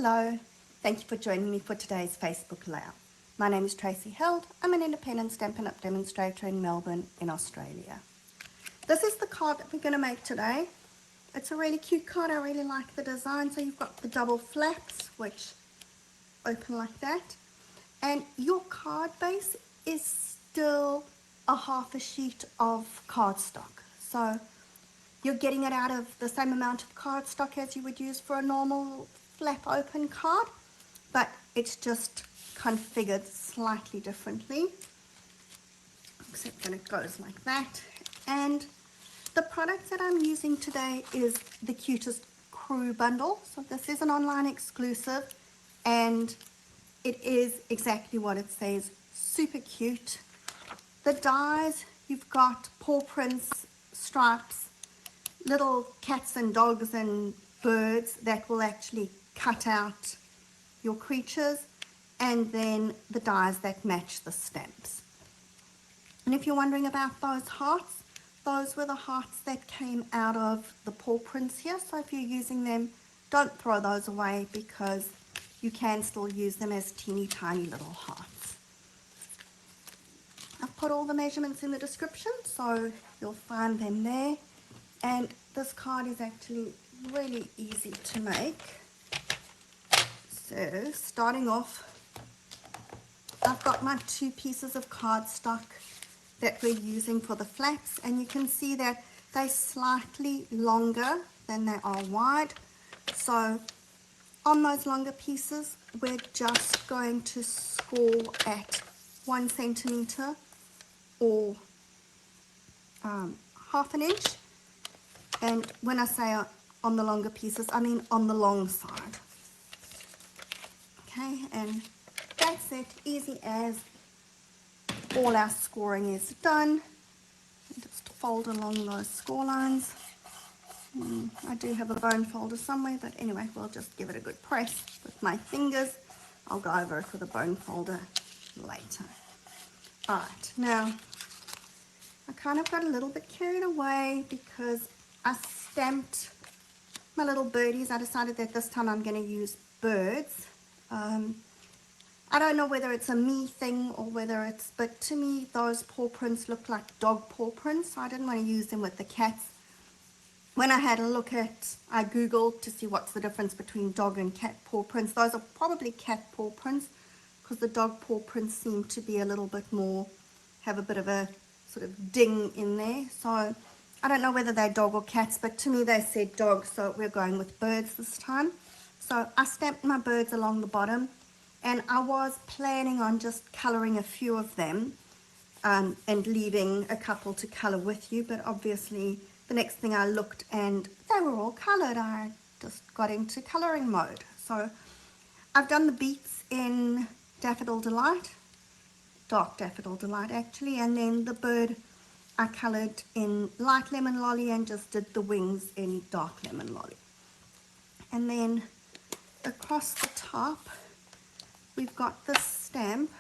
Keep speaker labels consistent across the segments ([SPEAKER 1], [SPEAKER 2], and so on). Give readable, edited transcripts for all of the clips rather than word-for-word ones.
[SPEAKER 1] Hello, thank you for joining me for today's Facebook layout. My name is Tracy Held. I'm an independent Stampin' Up! Demonstrator in Melbourne in Australia. This is the card that we're going to make today. It's a really cute card. I really like the design. So you've got the double flaps which open like that, and your card base is still a half a sheet of cardstock. So you're getting it out of the same amount of cardstock as you would use for a normal flap open card, but it's just configured slightly differently, except that it goes like that. And the product that I'm using today is the Cutest Crew Bundle. So this is an online exclusive, and it is exactly what it says, super cute. The dies, you've got paw prints, stripes, little cats and dogs and birds that will actually cut out your creatures, and then the dies that match the stamps. And if you're wondering about those hearts, those were the hearts that came out of the paw prints here. So if you're using them, don't throw those away, because you can still use them as teeny tiny little hearts. I've put all the measurements in the description, so you'll find them there. And this card is actually really easy to make. So starting off, I've got my 2 pieces of cardstock that we're using for the flaps, and you can see that they're slightly longer than they are wide. So on those longer pieces, we're just going to score at 1 centimeter or half an inch. And when I say on the longer pieces, I mean on the long side. Okay, and that's it, easy as. All our scoring is done. Just fold along those score lines. I do have a bone folder somewhere, but anyway, we'll just give it a good press with my fingers. I'll go over it with a bone folder later. Alright, now I kind of got a little bit carried away because I stamped my little birdies. I decided that this time I'm going to use birds. I don't know whether it's a me thing or whether it's, but to me those paw prints look like dog paw prints, so I didn't want to use them with the cats. When I had a look at, I googled to see what's the difference between dog and cat paw prints. Those are probably cat paw prints, because the dog paw prints seem to be a little bit more, have a bit of a sort of ding in there. So I don't know whether they're dog or cats, but to me they said dog, so we're going with birds this time. So I stamped my birds along the bottom, and I was planning on just colouring a few of them and leaving a couple to colour with you, but obviously the next thing I looked and they were all coloured, I just got into colouring mode. So I've done the beaks in Daffodil Delight, dark Daffodil Delight actually, and then the bird I coloured in light Lemon Lolly and just did the wings in dark Lemon Lolly. And then across the top we've got this stamp,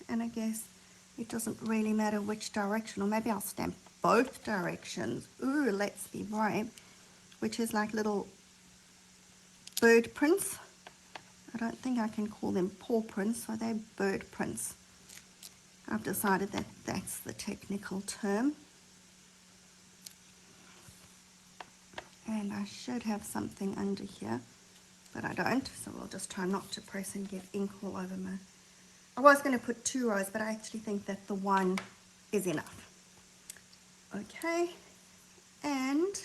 [SPEAKER 1] and I guess it doesn't really matter which direction, or maybe I'll stamp both directions. Ooh, let's be brave. Which is like little bird prints. I don't think I can call them paw prints, so they're bird prints. I've decided that that's the technical term. And I should have something under here, but I don't, so we'll just try not to press and get ink all over my... I was going to put 2 rows, but I actually think that the 1 is enough. Okay, and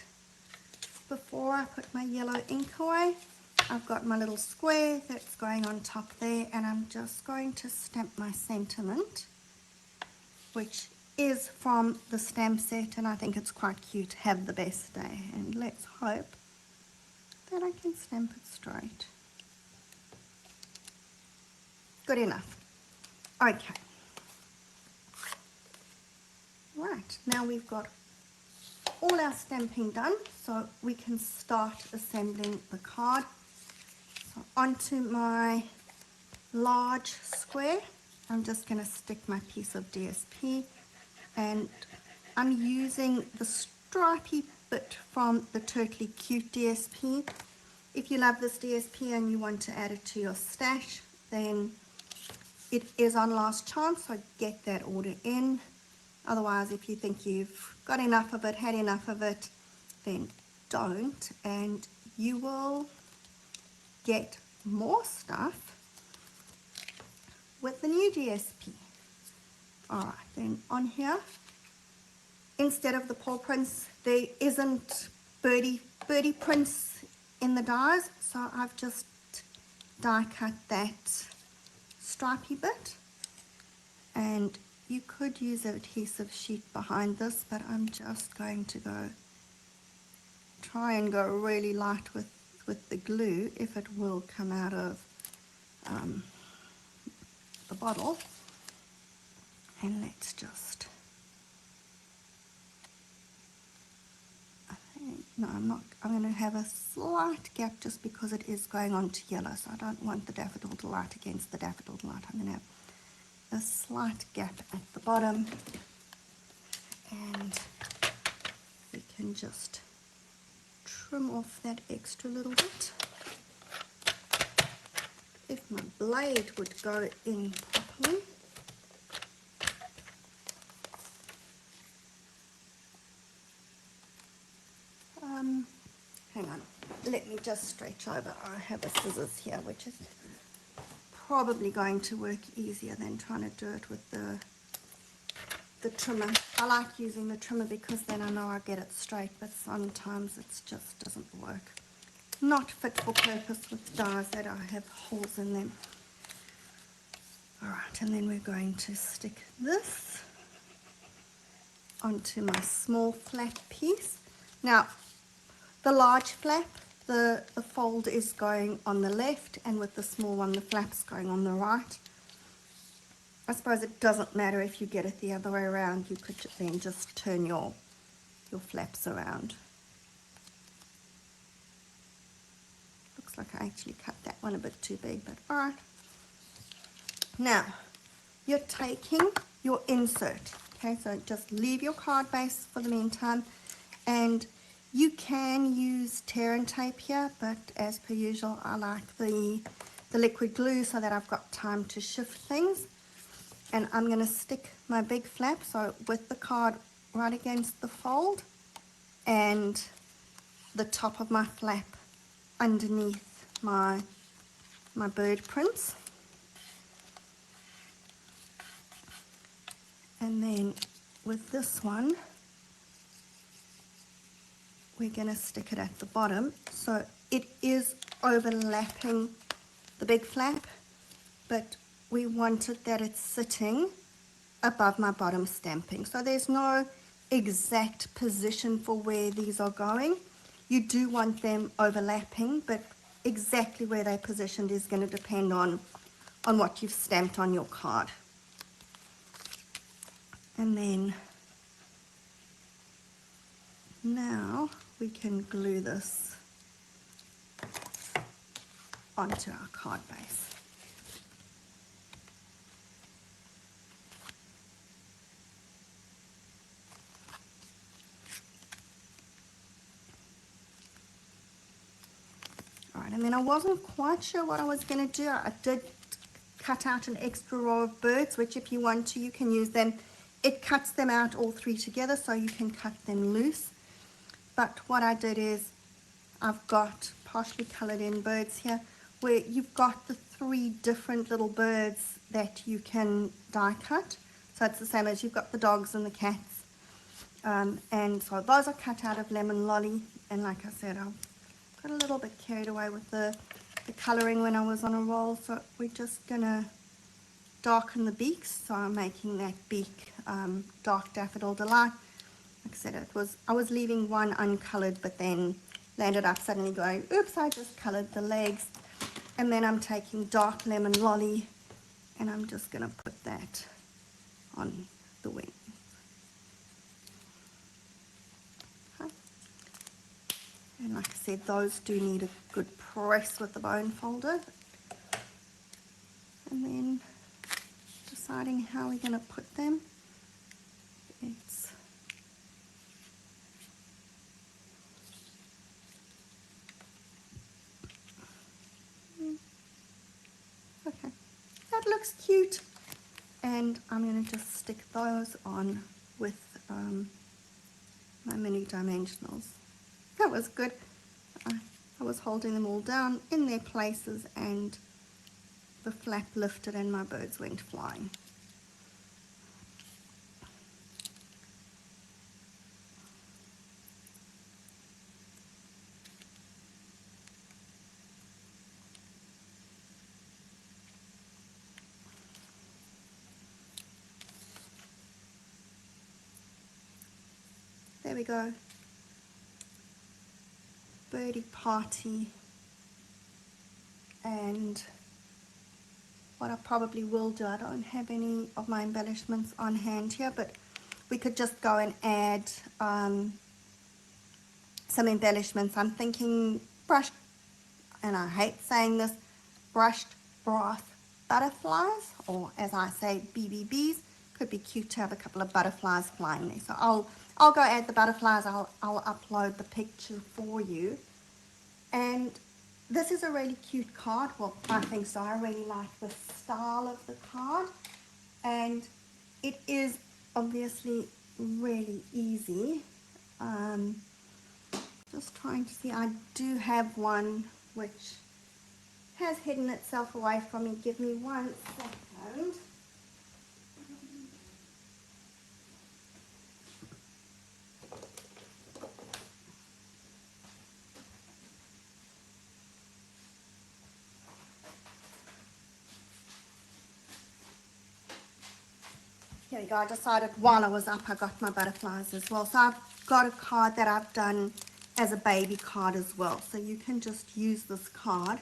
[SPEAKER 1] before I put my yellow ink away, I've got my little square that's going on top there, and I'm just going to stamp my sentiment, which is from the stamp set, and I think it's quite cute. Have the best day, and let's hope that I can stamp it straight. Good enough. Okay. Right, now we've got all our stamping done, so we can start assembling the card. So onto my large square, I'm just going to stick my piece of DSP, and I'm using the stripy bit from the Totally Cute DSP, if you love this DSP and you want to add it to your stash, then it is on last chance, so get that order in. Otherwise, if you think you've got enough of it, had enough of it, then don't, and you will get more stuff with the new DSP. Alright, then on here, instead of the paw prints, there isn't birdie prints in the dies, so I've just die cut that stripy bit, and you could use an adhesive sheet behind this, but I'm just going to try and go really light with the glue if it will come out of the bottle. And let's just, no, I'm going to have a slight gap just because it is going on to yellow, so I don't want the Daffodil Delight against the Daffodil Delight. I'm going to have a slight gap at the bottom, and we can just trim off that extra little bit. If my blade would go in properly. Hang on, let me just stretch over. I have a scissors here, which is probably going to work easier than trying to do it with the trimmer. I like using the trimmer because then I know I get it straight, but sometimes it just doesn't work. Not fit for purpose with dies that I have holes in them. Alright, and then we're going to stick this onto my small flat piece. Now, the large flap, the fold is going on the left, and with the small one, the flap's going on the right. I suppose it doesn't matter if you get it the other way around. You could then just turn your flaps around. Looks like I actually cut that one a bit too big, but alright. Now, you're taking your insert. Okay, so just leave your card base for the meantime, and you can use tear and tape here, but as per usual, I like the liquid glue so that I've got time to shift things. And I'm going to stick my big flap, so with the card right against the fold, and the top of my flap underneath my bird prints. And then with this one, we're going to stick it at the bottom, so it is overlapping the big flap, but we want it that it's sitting above my bottom stamping. So there's no exact position for where these are going. You do want them overlapping, but exactly where they're positioned is going to depend on what you've stamped on your card. And then now we can glue this onto our card base. Alright, and then I wasn't quite sure what I was going to do. I did cut out an extra row of birds, which if you want to, you can use them. It cuts them out all three together, so you can cut them loose. But what I did is I've got partially colored in birds here where you've got the three different little birds that you can die cut. So it's the same as you've got the dogs and the cats. And so those are cut out of Lemon Lolly. And like I said, I got a little bit carried away with the colouring when I was on a roll. So we're just going to darken the beaks. So I'm making that beak dark Daffodil Delight. Like I said, I was leaving one uncolored, but then landed up suddenly going, oops, I just colored the legs. And then I'm taking dark Lemon Lolly, and I'm just going to put that on the wing. Okay. And like I said, those do need a good press with the bone folder. And then deciding how we're going to put them. It's Okay, that looks cute. And I'm going to just stick those on with my mini dimensionals. That was good. I was holding them all down in their places and the flap lifted and my birds went flying. There we go. Birdie party. And what I probably will do, I don't have any of my embellishments on hand here, but we could just go and add some embellishments. I'm thinking brushed, and I hate saying this, brushed brass butterflies, or as I say, BBBs. Could be cute to have a couple of butterflies flying there. So I'll go add the butterflies. I'll upload the picture for you. And this is a really cute card. Well, I think so. I really like the style of the card. And it is obviously really easy. Just trying to see. I do have one which has hidden itself away from me. Give me 1 second. Here we go. I decided while I was up I got my butterflies as well. So I've got a card that I've done as a baby card as well. So you can just use this card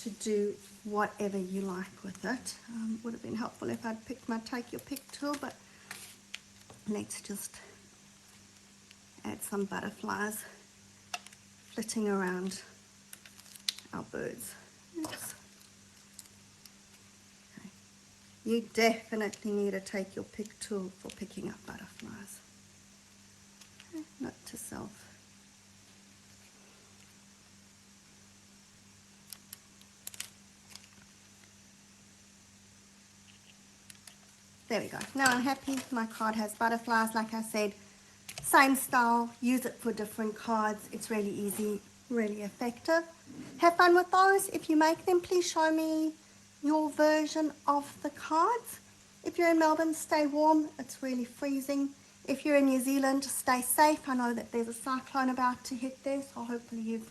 [SPEAKER 1] to do whatever you like with it. Would have been helpful if I'd picked my take your pick tool, but let's just add some butterflies flitting around our birds. Oops. Okay. You definitely need to take your pick tool for picking up butterflies. Okay. Note to self. There we go. Now I'm happy. My card has butterflies, like I said. Same style. Use it for different cards. It's really easy, really effective. Have fun with those. If you make them, please show me your version of the cards. If you're in Melbourne, stay warm. It's really freezing. If you're in New Zealand, stay safe. I know that there's a cyclone about to hit there, so hopefully you've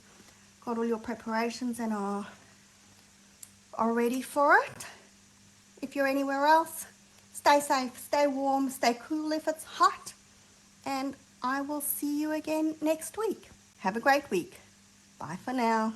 [SPEAKER 1] got all your preparations and are ready for it. If you're anywhere else, stay safe, stay warm, stay cool if it's hot, and I will see you again next week. Have a great week. Bye for now.